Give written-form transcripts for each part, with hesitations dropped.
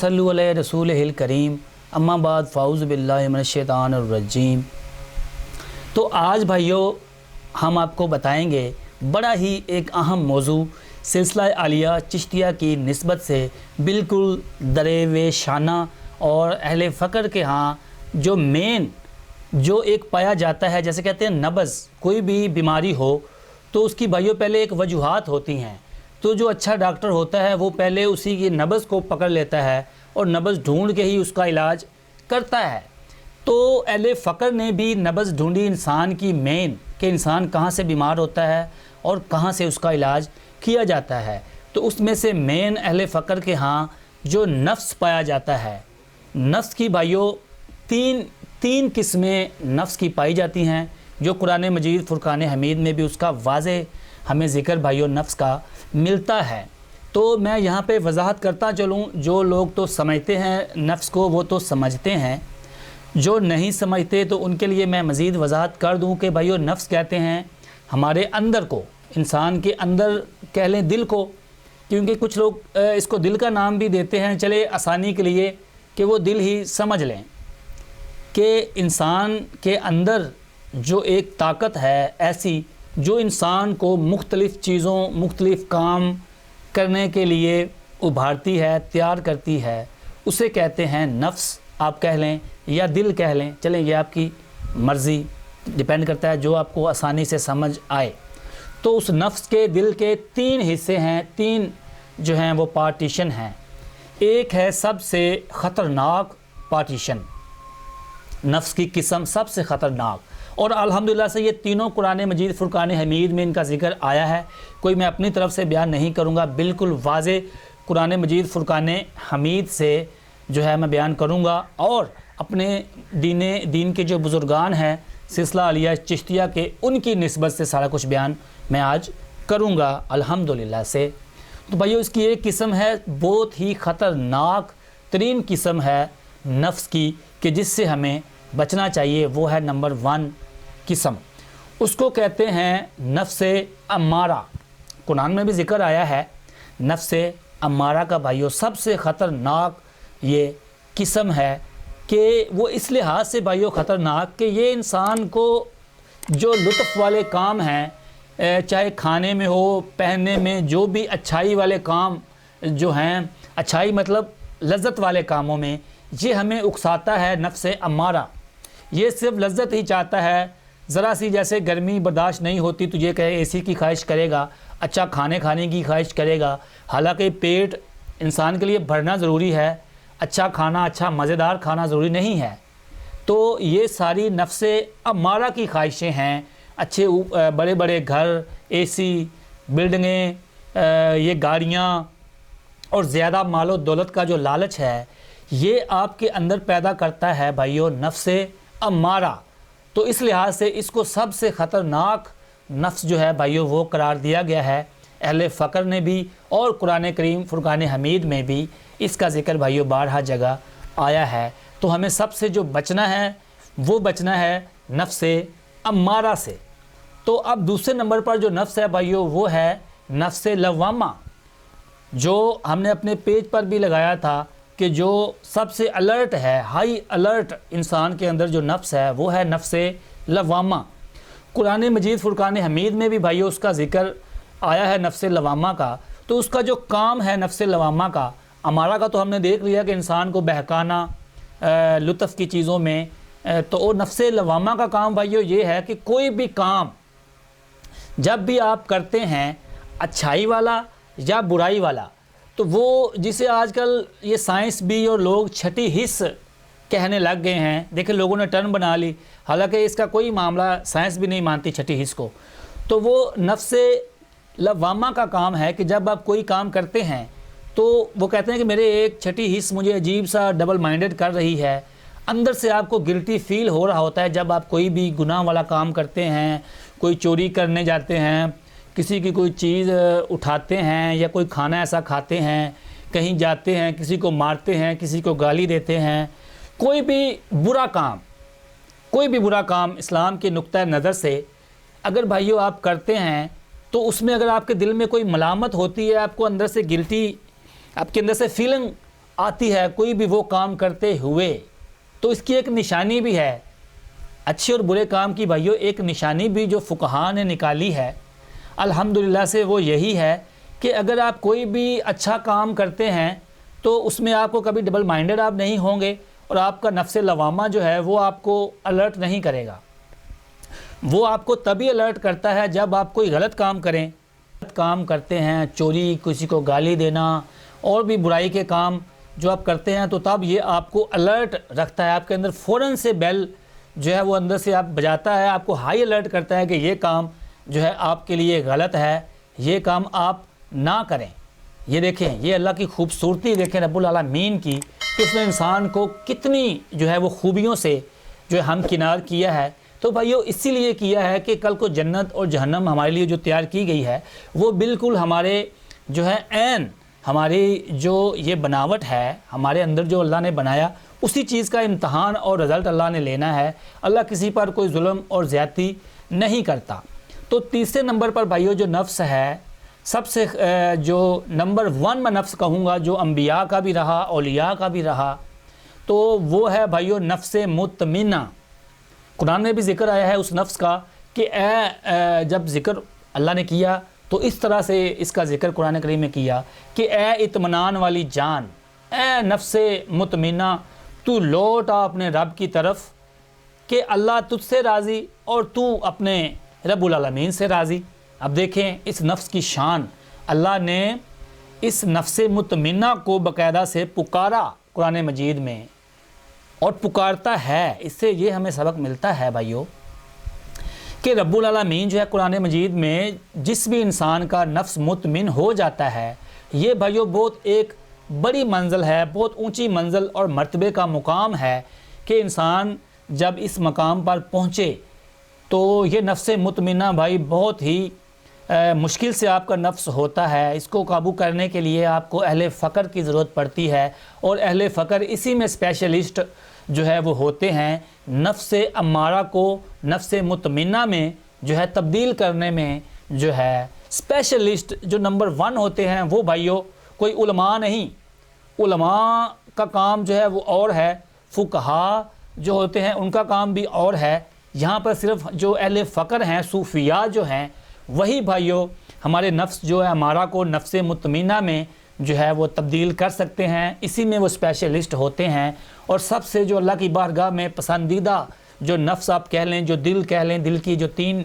सल्लु अलैहि रसूलिहिल करीम, अम्मा बाद फ़ाउज़ु बिल्लाहि मिनश्शैतानिर्रजीम। तो आज भाइयों हम आपको बताएंगे बड़ा ही एक अहम मौजू सिलसिला आलिया चिश्तिया की निस्बत से बिल्कुल दरेवेशाना और अहले फ़क्र के यहाँ जो मेन जो एक पाया जाता है, जैसे कहते हैं नब्ज़, कोई भी बीमारी हो तो उसकी भाइयों पहले एक वजूहात होती हैं। तो जो अच्छा डॉक्टर होता है वो पहले उसी की नब्ज़ को पकड़ लेता है और नब्ज़ ढूंढ के ही उसका इलाज करता है। तो अहले फ़क्र ने भी नब्ज़ ढूंढी इंसान की मेन कि इंसान कहाँ से बीमार होता है और कहाँ से उसका इलाज किया जाता है। तो उसमें से मेन अहले फ़क्र के यहाँ जो नफ्स पाया जाता है, नफ्स की भाइयों तीन किस्में नफ्स की पाई जाती हैं, जो कुरान मजीद फुरकान हमीद में भी उसका वाज़े हमें ज़िक्र भाइयों नफ्स का मिलता है। तो मैं यहाँ पे वजाहत करता चलूँ, जो लोग तो समझते हैं नफ्स को वो तो समझते हैं, जो नहीं समझते तो उनके लिए मैं मज़ीद वजाहत कर दूँ कि भाइयों नफ्स कहते हैं हमारे अंदर को, इंसान के अंदर कह लें दिल को, क्योंकि कुछ लोग इसको दिल का नाम भी देते हैं, चले आसानी के लिए कि वो दिल ही समझ लें कि इंसान के अंदर जो एक ताकत है ऐसी जो इंसान को मुख्तलिफ़ चीज़ों मुख्तलिफ़ काम करने के लिए उभारती है, तैयार करती है, उसे कहते हैं नफ्स आप कह लें या दिल कह लें, चलें ये आपकी मर्ज़ी, डिपेंड करता है जो आपको आसानी से समझ आए। तो उस नफ्स के दिल के तीन हिस्से हैं, तीन जो हैं वो पार्टीशन हैं। एक है सबसे ख़तरनाक पार्टीशन, नफ्स की किस्म सबसे ख़तरनाक, और अल्हम्दुलिल्लाह से ये तीनों कुरान मजीद फुरकान हमीद में इनका ज़िक्र आया है। कोई मैं अपनी तरफ से बयान नहीं करूँगा, बिल्कुल वाज़े कुरान मजीद फुरकान हमीद से जो है मैं बयान करूँगा, और अपने दीन के जो बुज़ुर्गान हैं सिलसिला आलिया चिश्तिया के, उनकी निस्बत से सारा कुछ बयान मैं आज करूँगा अल्हम्दुलिल्लाह से। तो भाइयों इसकी एक किस्म है बहुत ही ख़तरनाक तरीन किस्म है नफ्स की कि जिससे हमें बचना चाहिए, वो है नंबर 1 किस्म, उसको कहते हैं नफ्से अम्मारा। कुरान में भी ज़िक्र आया है नफ्से अम्मारा का भाइयों सबसे ख़तरनाक ये किस्म है कि वो इस लिहाज से भाइयों ख़तरनाक कि ये इंसान को जो लुत्फ़ वाले काम हैं, चाहे खाने में हो, पहनने में, जो भी अच्छाई वाले काम जो हैं, अच्छाई मतलब लज्जत वाले कामों में, ये हमें उकसाता है नफ्से अम्मारा। ये सिर्फ लज्जत ही चाहता है, ज़रा सी जैसे गर्मी बर्दाश्त नहीं होती तो ये कहे एसी की ख्वाहिश करेगा, अच्छा खाने की ख्वाहिश करेगा। हालांकि पेट इंसान के लिए भरना ज़रूरी है, अच्छा खाना, अच्छा मज़ेदार खाना ज़रूरी नहीं है। तो ये सारी नफ्से अम्मारा की ख्वाहिशें हैं, अच्छे बड़े बड़े घर, एसी, बिल्डिंगें, ये गाड़ियाँ और ज़्यादा मालो दौलत का जो लालच है, ये आपके अंदर पैदा करता है भाइयों नफ्से अम्मारा। तो इस लिहाज से इसको सबसे ख़तरनाक नफ्स जो है भाइयों वो करार दिया गया है अहले फ़क्र ने भी, और कुरान करीम फुरकान हमीद में भी इसका ज़िक्र भाइयों बारहा जगह आया है। तो हमें सबसे जो बचना है वो बचना है नफ्से अम्मारा से। तो अब दूसरे नंबर पर जो नफ्स है भाइयों वो है नफ्से लवामा, जो हमने अपने पेज पर भी लगाया था कि जो सबसे अलर्ट है, हाई अलर्ट इंसान के अंदर जो नफ्स है वो है नफ्से लवामा। कुरान मजीद फुरकान हमीद में भी भाइयों उसका ज़िक्र आया है नफ्से लवामा का। तो उसका जो काम है नफ्से लवामा का, अमारा का तो हमने देख लिया कि इंसान को बहकाना लुत्फ़ की चीज़ों में, तो वो नफ्से लवामा का काम भाइयों ये है कि कोई भी काम जब भी आप करते हैं, अच्छाई वाला या बुराई वाला, तो वो जिसे आजकल ये साइंस भी और लोग छठी हिस्स कहने लग गए हैं। देखिए लोगों ने टर्म बना ली, हालांकि इसका कोई मामला साइंस भी नहीं मानती छठी हिस्स को। तो वो नफ्से लवामा का काम है कि जब आप कोई काम करते हैं तो वो कहते हैं कि मेरे एक छठी हिस्स मुझे अजीब सा डबल माइंडेड कर रही है, अंदर से आपको गिल्टी फील हो रहा होता है जब आप कोई भी गुनाह वाला काम करते हैं, कोई चोरी करने जाते हैं, किसी की कोई चीज़ उठाते हैं, या कोई खाना ऐसा खाते हैं, कहीं जाते हैं, किसी को मारते हैं, किसी को गाली देते हैं, कोई भी बुरा काम इस्लाम के नुक्ता नज़र से अगर भाइयों आप करते हैं तो उसमें अगर आपके दिल में कोई मलामत होती है, आपको अंदर से गिल्टी, आपके अंदर से फीलिंग آتی ہے کوئی بھی وہ کام کرتے ہوئے تو اس کی ایک نشانی بھی ہے، اچھے اور برے کام کی بھائیوں ایک نشانی بھی جو فقہاء نے نکالی ہے الحمدللہ سے، وہ یہی ہے کہ اگر آپ کوئی بھی اچھا کام کرتے ہیں تو اس میں آپ کو کبھی ڈبل مائنڈڈ آپ نہیں ہوں گے، اور آپ کا نفس لوامہ جو ہے وہ آپ کو الرٹ نہیں کرے گا۔ وہ آپ کو تبھی الرٹ کرتا ہے جب آپ کوئی غلط کام کریں، غلط کام کرتے ہیں، چوری، کسی کو گالی دینا اور بھی برائی کے کام جو آپ کرتے ہیں، تو تب یہ آپ کو الرٹ رکھتا ہے، آپ کے اندر فوراً سے بیل جو ہے وہ اندر سے آپ بجاتا ہے، آپ کو ہائی الرٹ کرتا ہے کہ یہ کام جو ہے آپ کے لیے غلط ہے، یہ کام آپ نہ کریں۔ یہ دیکھیں، یہ اللہ کی خوبصورتی دیکھیں رب العالمین کی، کہ اس نے انسان کو کتنی جو ہے وہ خوبیوں سے جو ہے ہمکنار کیا ہے۔ تو بھائیو اسی لیے کیا ہے کہ کل کو جنت اور جہنم ہمارے لیے جو تیار کی گئی ہے وہ بالکل ہمارے جو ہے عین ہماری جو یہ بناوٹ ہے ہمارے اندر جو اللہ نے بنایا اسی چیز کا امتحان اور رزلٹ اللہ نے لینا ہے۔ اللہ کسی پر کوئی ظلم اور زیادتی نہیں کرتا۔ تو تیسرے نمبر پر بھائیو جو نفس ہے، سب سے جو نمبر 1 میں نفس کہوں گا جو انبیاء کا بھی رہا، اولیاء کا بھی رہا، تو وہ ہے بھائیو نفس مطمئنہ۔ قرآن میں بھی ذکر آیا ہے اس نفس کا کہ جب ذکر اللہ نے کیا تو اس طرح سے اس کا ذکر قرآن کریم میں کیا کہ اے اطمینان والی جان، اے نفس مطمئنہ، تو لوٹ آ اپنے رب کی طرف کہ اللہ تجھ سے راضی اور تو اپنے رب العالمین سے راضی۔ اب دیکھیں اس نفس کی شان، اللہ نے اس نفس مطمئنہ کو باقاعدہ سے پکارا قرآن مجید میں، اور پکارتا ہے۔ اس سے یہ ہمیں سبق ملتا ہے بھائیو کہ رب العالمین جو ہے قرآن مجید میں جس بھی انسان کا نفس مطمئن ہو جاتا ہے، یہ بھائیو بہت ایک بڑی منزل ہے، بہت اونچی منزل اور مرتبے کا مقام ہے کہ انسان جب اس مقام پر پہنچے تو یہ نفس مطمئنہ بھائی بہت ہی مشکل سے آپ کا نفس ہوتا ہے۔ اس کو قابو کرنے کے لیے آپ کو اہل فقر کی ضرورت پڑتی ہے، اور اہل فقر اسی میں اسپیشلسٹ جو ہے وہ ہوتے ہیں، نفس امارہ کو نفس مطمئنہ میں جو ہے تبدیل کرنے میں جو ہے اسپیشلسٹ جو نمبر 1 ہوتے ہیں وہ بھائیو کوئی علماء نہیں۔ علماء کا کام جو ہے وہ اور ہے، فقہاء جو ہوتے ہیں ان کا کام بھی اور ہے۔ یہاں پر صرف جو اہل فقر ہیں، صوفیاء جو ہیں، وہی بھائیو ہمارے نفس جو ہے ہمارا کو نفس مطمئنہ میں جو ہے وہ تبدیل کر سکتے ہیں، اسی میں وہ اسپیشلسٹ ہوتے ہیں۔ اور سب سے جو اللہ کی بارگاہ میں پسندیدہ جو نفس آپ کہہ لیں، جو دل کہہ لیں، دل کی جو 3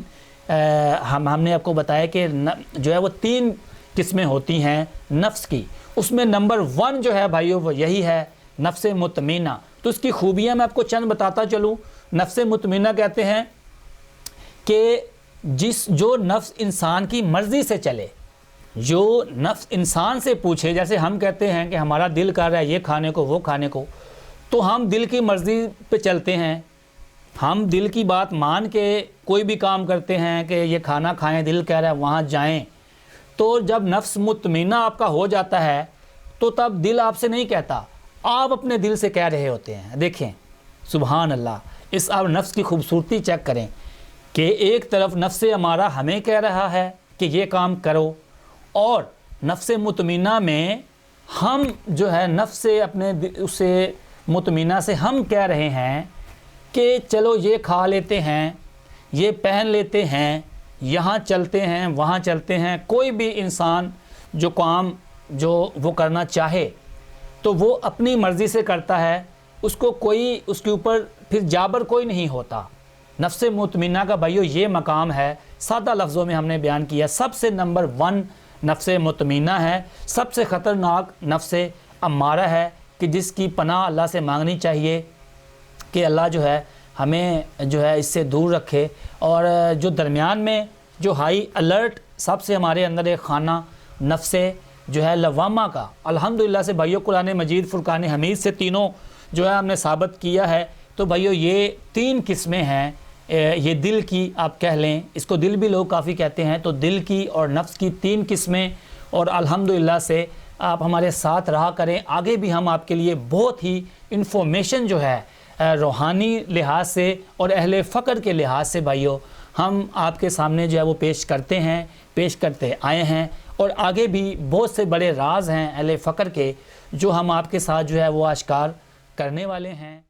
ہم نے آپ کو بتایا کہ جو ہے وہ 3 قسمیں ہوتی ہیں نفس کی، اس میں نمبر 1 جو ہے بھائیو وہ یہی ہے نفس مطمئنہ۔ تو اس کی خوبیاں میں آپ کو چند بتاتا چلوں۔ نفس مطمئنہ کہتے ہیں کہ جو نفس انسان کی مرضی سے چلے، جو نفس انسان سے پوچھے، جیسے ہم کہتے ہیں کہ ہمارا دل کر رہا ہے یہ کھانے کو وہ کھانے کو، تو ہم دل کی مرضی پہ چلتے ہیں، ہم دل کی بات مان کے کوئی بھی کام کرتے ہیں کہ یہ کھانا کھائیں، دل کہہ رہا ہے وہاں جائیں۔ تو جب نفس مطمئنہ آپ کا ہو جاتا ہے تو تب دل آپ سے نہیں کہتا، آپ اپنے دل سے کہہ رہے ہوتے ہیں۔ دیکھیں سبحان اللہ، اس آپ نفس کی خوبصورتی چیک کریں کہ ایک طرف نفس ہمارا ہمیں کہہ رہا ہے کہ یہ کام کرو، اور نفس مطمئنہ میں ہم جو ہے نفس سے اپنے اسے مطمئنہ سے ہم کہہ رہے ہیں کہ چلو یہ کھا لیتے ہیں، یہ پہن لیتے ہیں، یہاں چلتے ہیں، وہاں چلتے ہیں۔ کوئی بھی انسان جو کام جو وہ کرنا چاہے تو وہ اپنی مرضی سے کرتا ہے، اس کو کوئی اس کے اوپر پھر جابر کوئی نہیں ہوتا۔ نفس مطمئنہ کا بھائیو یہ مقام ہے، سادہ لفظوں میں ہم نے بیان کیا۔ سب سے نمبر 1 نفس مطمئنہ ہے، سب سے خطرناک نفس امارہ ہے کہ جس کی پناہ اللہ سے مانگنی چاہیے کہ اللہ جو ہے ہمیں جو ہے اس سے دور رکھے۔ اور جو درمیان میں جو ہائی الرٹ سب سے ہمارے اندر ایک خانہ نفس جو ہے لوامہ کا، الحمدللہ سے بھائیو قرآن مجید فرقان حمید سے تینوں جو ہے ہم نے ثابت کیا ہے۔ تو بھائیو یہ 3 قسمیں ہیں، یہ دل کی آپ کہہ لیں، اس کو دل بھی لوگ کافی کہتے ہیں، تو دل کی اور نفس کی 3 قسمیں، اور الحمدللہ سے آپ ہمارے ساتھ رہا کریں۔ آگے بھی ہم آپ کے لیے بہت ہی انفارمیشن جو ہے روحانی لحاظ سے اور اہل فقر کے لحاظ سے بھائیو ہم آپ کے سامنے جو ہے وہ پیش کرتے ہیں، پیش کرتے آئے ہیں، اور آگے بھی بہت سے بڑے راز ہیں اہل فقر کے جو ہم آپ کے ساتھ جو ہے وہ اشکار کرنے والے ہیں۔